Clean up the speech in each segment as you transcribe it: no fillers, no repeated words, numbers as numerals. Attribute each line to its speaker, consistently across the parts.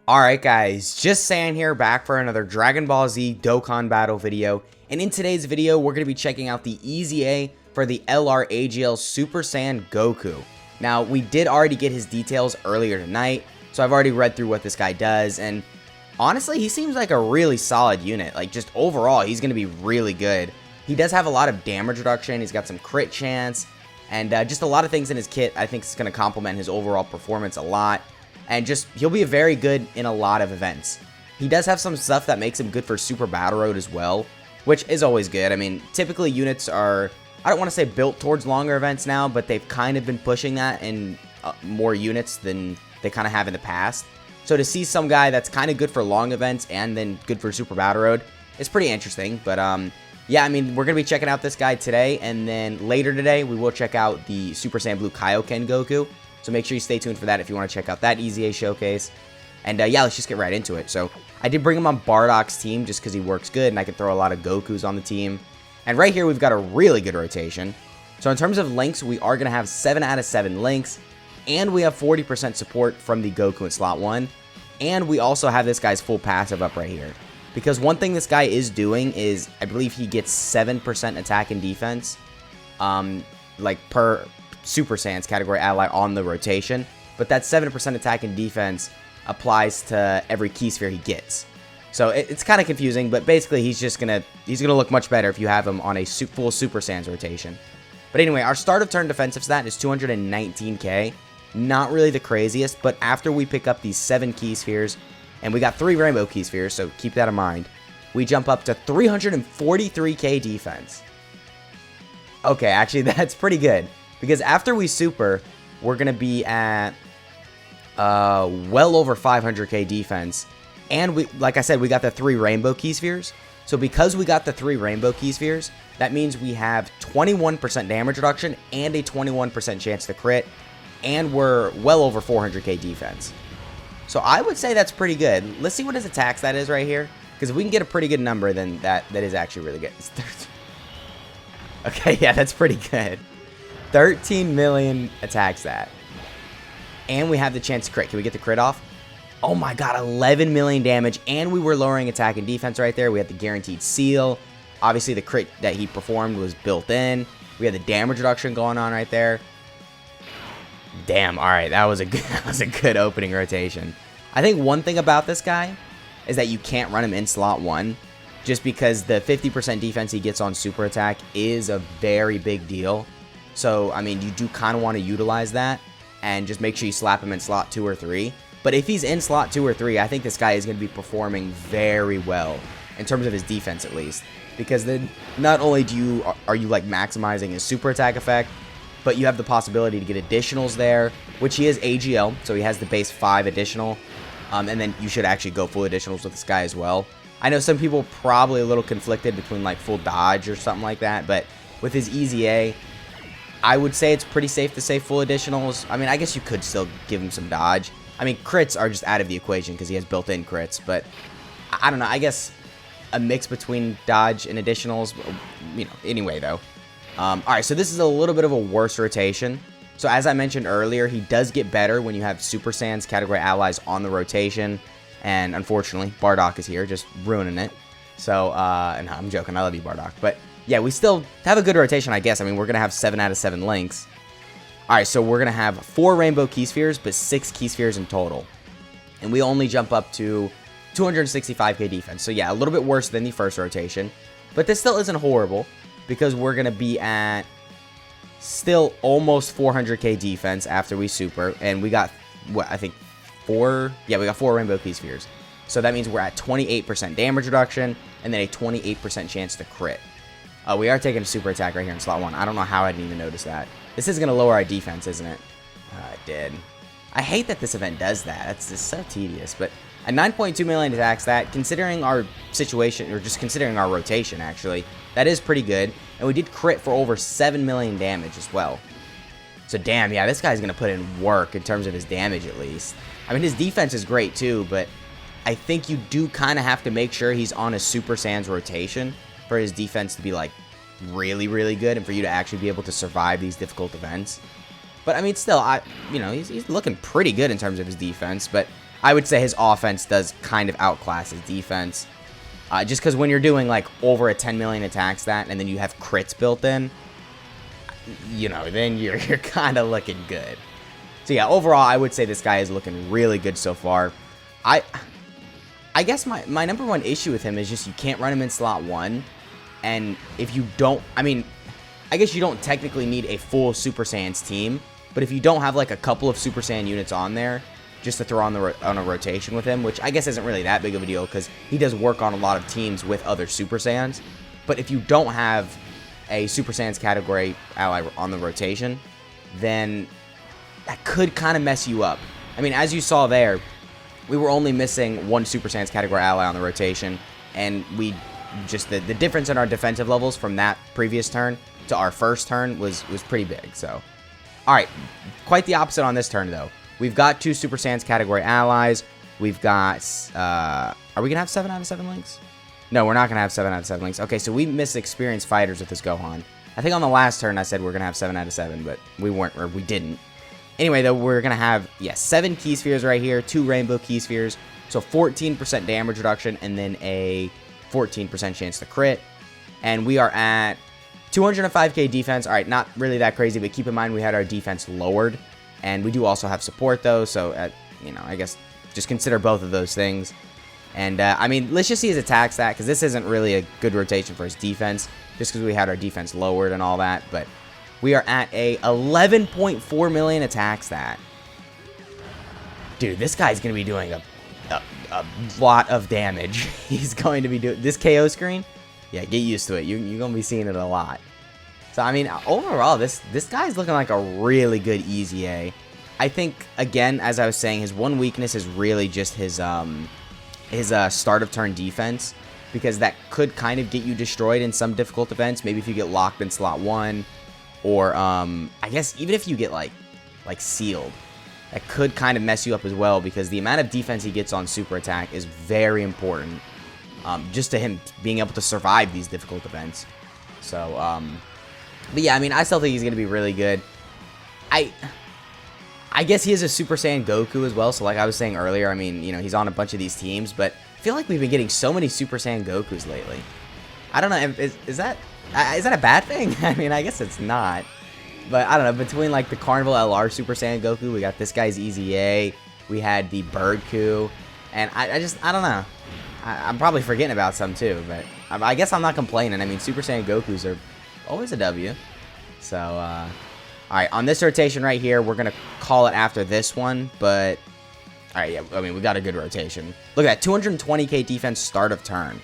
Speaker 1: Alright guys, just saying here, back for another Dragon Ball Z Dokkan battle video, and in today's video we're going to be checking out the EZA for the LR Super Saiyan Goku. Now we did already get his details earlier tonight, so I've already read through what this guy does, and honestly he seems like a really solid unit. Like just overall he's going to be really good. He does have a lot of damage reduction, he's got some crit chance, and just a lot of things in his kit I think is going to complement his overall performance a lot. And just, he'll be very good in a lot of events. He does have some stuff that makes him good for Super Battle Road as well, which is always good. I mean, typically units are, I don't want to say built towards longer events now, but they've kind of been pushing that in more units than they kind of have in the past. So to see some guy that's kind of good for long events and then good for Super Battle Road is pretty interesting. But yeah, I mean, we're going to be checking out this guy today, and then later today we will check out the Super Saiyan Blue Kaioken Goku. So make sure you stay tuned for that if you want to check out that EZA showcase. And yeah, let's just get right into it. So I did bring him on Bardock's team just because he works good and I can throw a lot of Gokus on the team. And right here we've got a really good rotation. So in terms of links, we are going to have 7 out of 7 links. And we have 40% support from the Goku in slot 1. And we also have this guy's full passive up right here. Because one thing this guy is doing is, I believe he gets 7% attack and defense. Like per Super Saiyan's category ally on the rotation, but that 7% attack and defense applies to every key sphere he gets. So it's kind of confusing, but basically he's gonna look much better if you have him on a full Super Saiyan's rotation. But anyway, our start of turn defensive stat is 219k. Not really the craziest, but after we pick up these 7 key spheres, and we got 3 rainbow key spheres, so keep that in mind, we jump up to 343k defense. Okay, actually that's pretty good. Because after we super, we're going to be at well over 500k defense. And we, like I said, we got the 3 rainbow key spheres. So because we got the 3 rainbow key spheres, that means we have 21% damage reduction and a 21% chance to crit. And we're well over 400k defense. So I would say that's pretty good. Let's see what his attack stat is right here. Because if we can get a pretty good number, then that is actually really good. Okay, yeah, that's pretty good. 13 million attack stat. And we have the chance to crit. Can we get the crit off? Oh my god, 11 million damage. And we were lowering attack and defense right there. We had the guaranteed seal. Obviously, the crit that he performed was built in. We had the damage reduction going on right there. Damn, alright, that was a good opening rotation. I think one thing about this guy is that you can't run him in slot 1. Just because the 50% defense he gets on super attack is a very big deal. So, I mean, you do kind of want to utilize that and just make sure you slap him in slot 2 or 3. But if he's in slot 2 or 3, I think this guy is going to be performing very well in terms of his defense at least. Because then not only are you like maximizing his super attack effect, but you have the possibility to get additionals there, which he is AGL, so he has the base 5 additional. And then you should actually go full additionals with this guy as well. I know some people probably a little conflicted between like full dodge or something like that, but with his EZA, I would say it's pretty safe to say full additionals. I mean, I guess you could still give him some dodge. I mean, crits are just out of the equation because he has built-in crits, but I don't know. I guess a mix between dodge and additionals, you know, anyway, though. Alright, so this is a little bit of a worse rotation. So as I mentioned earlier, he does get better when you have Super Saiyan's category allies on the rotation, and unfortunately, Bardock is here, just ruining it. So, and I'm joking, I love you, Bardock, but yeah, we still have a good rotation, I guess. I mean, we're going to have 7 out of 7 links. Alright, so we're going to have 4 rainbow key spheres, but 6 key spheres in total. And we only jump up to 265k defense. So yeah, a little bit worse than the first rotation. But this still isn't horrible, because we're going to be at still almost 400k defense after we super. And we got, what, I think 4? Yeah, we got 4 rainbow key spheres. So that means we're at 28% damage reduction, and then a 28% chance to crit. We are taking a super attack right here in slot 1. I don't know how I didn't even notice that. This is going to lower our defense, isn't it? It did. I hate that this event does that. It's just so tedious. But a 9.2 million attack stat, considering our situation, or just considering our rotation, actually, that is pretty good. And we did crit for over 7 million damage as well. So damn, yeah, this guy's going to put in work in terms of his damage at least. I mean, his defense is great too, but I think you do kind of have to make sure he's on a Super Saiyan's rotation for his defense to be like really, really good and for you to actually be able to survive these difficult events. But I mean, still, you know, he's looking pretty good in terms of his defense. But I would say his offense does kind of outclass his defense. Just because when you're doing like over a 10 million attack stat and then you have crits built in, you know, then you're kind of looking good. So yeah, overall, I would say this guy is looking really good so far. I guess my number one issue with him is just you can't run him in slot 1. And if you don't, I mean, I guess you don't technically need a full Super Saiyan's team. But if you don't have like a couple of Super Saiyan units on there, just to throw on a rotation with him, which I guess isn't really that big of a deal because he does work on a lot of teams with other Super Saiyans. But if you don't have a Super Saiyan's category ally on the rotation, then that could kind of mess you up. I mean, as you saw there, we were only missing one Super Saiyan's category ally on the rotation, and we just the difference in our defensive levels from that previous turn to our first turn was pretty big. So, all right, quite the opposite on this turn though. We've got two Super Saiyan's category allies. We've got, are we going to have 7 out of 7 links? No, we're not going to have 7 out of 7 links. Okay, so we missed experienced fighters with this Gohan. I think on the last turn I said we're going to have 7 out of 7, but we weren't, or we didn't. Anyway, though, we're going to have, 7 Key Spheres right here, 2 Rainbow Key Spheres, so 14% damage reduction, and then a 14% chance to crit. And we are at 205k defense. All right, not really that crazy, but keep in mind we had our defense lowered. And we do also have support, though, so, you know, I guess just consider both of those things. And, I mean, let's just see his attack stat, because this isn't really a good rotation for his defense, just because we had our defense lowered and all that. But we are at a 11.4 million attack stat. Dude, this guy's going to be doing a lot of damage. He's going to be doing this KO screen. Yeah, get used to it. You're going to be seeing it a lot. So, I mean, overall, this guy's looking like a really good easy A. I think, again, as I was saying, his one weakness is really just his start of turn defense, because that could kind of get you destroyed in some difficult events. Maybe if you get locked in slot 1, or I guess even if you get like sealed, that could kind of mess you up as well, because the amount of defense he gets on super attack is very important, just to him being able to survive these difficult events. So, but yeah, I mean, I still think he's going to be really good. I guess he is a Super Saiyan Goku as well, so like I was saying earlier, I mean, you know, he's on a bunch of these teams, but I feel like we've been getting so many Super Saiyan Gokus lately. I don't know, is that a bad thing? I mean, I guess it's not. But I don't know, between like the Carnival LR Super Saiyan Goku, we got this guy's Easy A, we had the Bird Coup, and I don't know. I'm probably forgetting about some too, but I guess I'm not complaining. I mean, Super Saiyan Gokus are always a W. So, alright, on this rotation right here, we're going to call it after this one, but, alright, yeah, I mean, we got a good rotation. Look at that, 220k defense start of turn.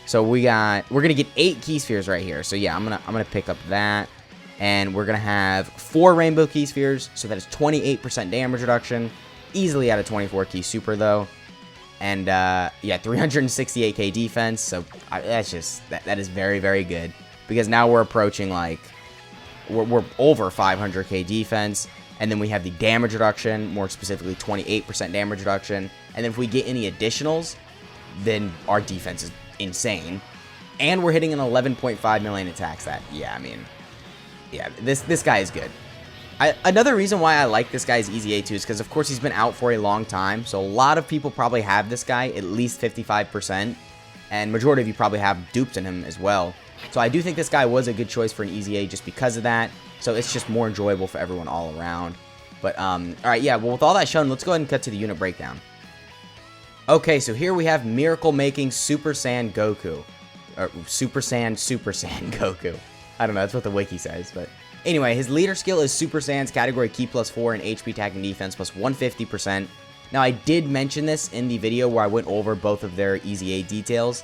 Speaker 1: So we're going to get 8 Key Spheres right here. So yeah, I'm going to pick up that, and we're going to have 4 Rainbow Key Spheres, so that is 28% damage reduction, easily out of 24 Key Super, though. And, yeah, 368k defense, so that's just, that is very, very good. Because now we're approaching, like, we're over 500k defense. And then we have the damage reduction, more specifically 28% damage reduction. And then if we get any additionals, then our defense is insane. And we're hitting an 11.5 million attack stat. Yeah, I mean, yeah, this guy is good. Another reason why I like this guy's Easy A2 is because, of course, he's been out for a long time. So a lot of people probably have this guy, at least 55%. And majority of you probably have dupes in him as well. So I do think this guy was a good choice for an Easy A just because of that. So it's just more enjoyable for everyone all around. But, alright, yeah, well, with all that shown, let's go ahead and cut to the unit breakdown. Okay, so here we have miracle-making Super Saiyan Goku. Or Super Saiyan Goku. I don't know, that's what the wiki says, but... Anyway, his leader skill is Super Saiyan's category Ki +4 and HP attack and defense plus 150%. Now, I did mention this in the video where I went over both of their Easy A details.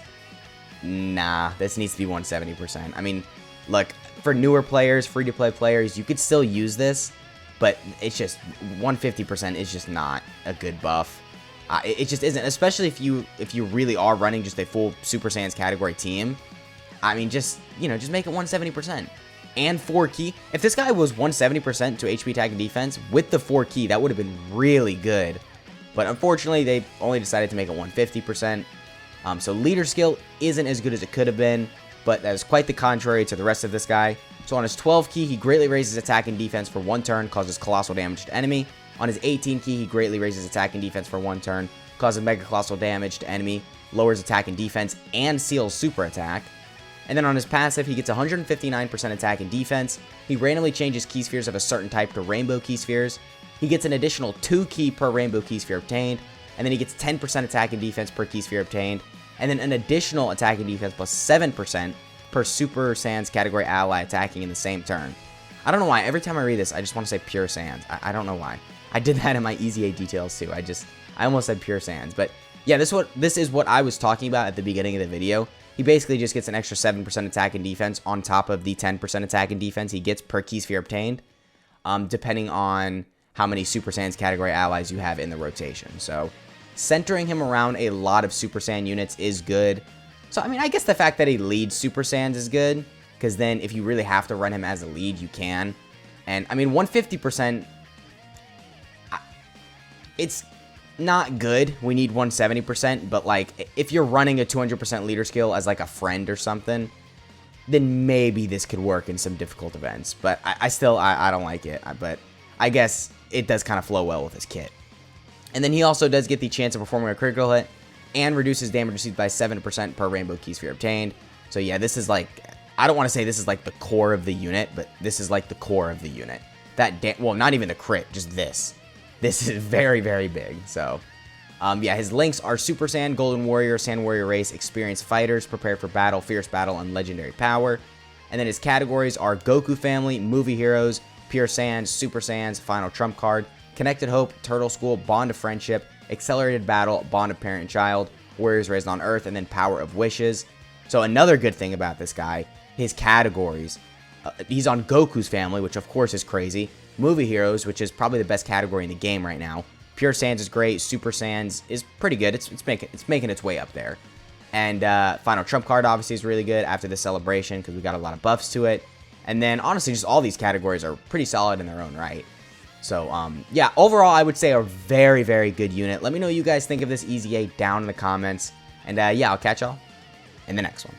Speaker 1: Nah, this needs to be 170%. I mean, look, for newer players, free-to-play players, you could still use this, but it's just 150% is just not a good buff. It just isn't, especially if you really are running just a full Super Saiyan's category team. I mean, just, you know, just make it 170%. And 4 key. If this guy was 170% to HP attack and defense with the 4 key, that would have been really good. But unfortunately, they only decided to make it 150%. So leader skill isn't as good as it could have been, but that is quite the contrary to the rest of this guy. So on his 12 key, he greatly raises attack and defense for 1 turn, causes colossal damage to enemy. On his 18 key, he greatly raises attack and defense for 1 turn, causes Mega Colossal damage to enemy, lowers attack and defense, and seals super attack. And then on his passive, he gets 159% attack and defense. He randomly changes key spheres of a certain type to rainbow key spheres. He gets an additional 2 key per rainbow key sphere obtained. And then he gets 10% attack and defense per key sphere obtained. And then an additional attack and defense plus 7% per Super Saiyan's category ally attacking in the same turn. I don't know why. Every time I read this, I just want to say Pure Saiyans. I don't know why. I did that in my Easy A details too. I almost said Pure Saiyans. But yeah, this is what I was talking about at the beginning of the video. He basically just gets an extra 7% attack and defense on top of the 10% attack and defense he gets per key sphere obtained, depending on how many Super Saiyan's category allies you have in the rotation. So centering him around a lot of Super Saiyan units is good. So, I mean, I guess the fact that he leads Super Saiyans is good, because then if you really have to run him as a lead, you can. And, I mean, 150%, it's not good. We need 170%, but, like, if you're running a 200% leader skill as, like, a friend or something, then maybe this could work in some difficult events. But I still don't like it, but I guess it does kind of flow well with his kit. And then he also does get the chance of performing a critical hit and reduces damage received by 7% per rainbow key sphere obtained. So yeah, this is like, I don't want to say this is like the core of the unit, but this is like the core of the unit. Well, not even the crit, just this. This is very, very big. So yeah, his links are Super Saiyan, Golden Warrior, Sand Warrior Race, Experienced Fighters, Prepared for Battle, Fierce Battle, and Legendary Power. And then his categories are Goku Family, Movie Heroes, Pure Saiyans, Super Saiyans, Final Trump Card, Connected Hope, Turtle School, Bond of Friendship, Accelerated Battle, Bond of Parent and Child, Warriors Raised on Earth, and then Power of Wishes. So another good thing about this guy, his categories. He's on Goku's Family, which of course is crazy. Movie Heroes, which is probably the best category in the game right now. Pure Saiyans is great. Super Saiyans is pretty good. It's making its way up there. And Final Trump Card obviously is really good after the celebration because we got a lot of buffs to it. And then honestly, just all these categories are pretty solid in their own right. So yeah, overall I would say a very, very good unit. Let me know what you guys think of this Easy A down in the comments. And yeah, I'll catch y'all in the next one.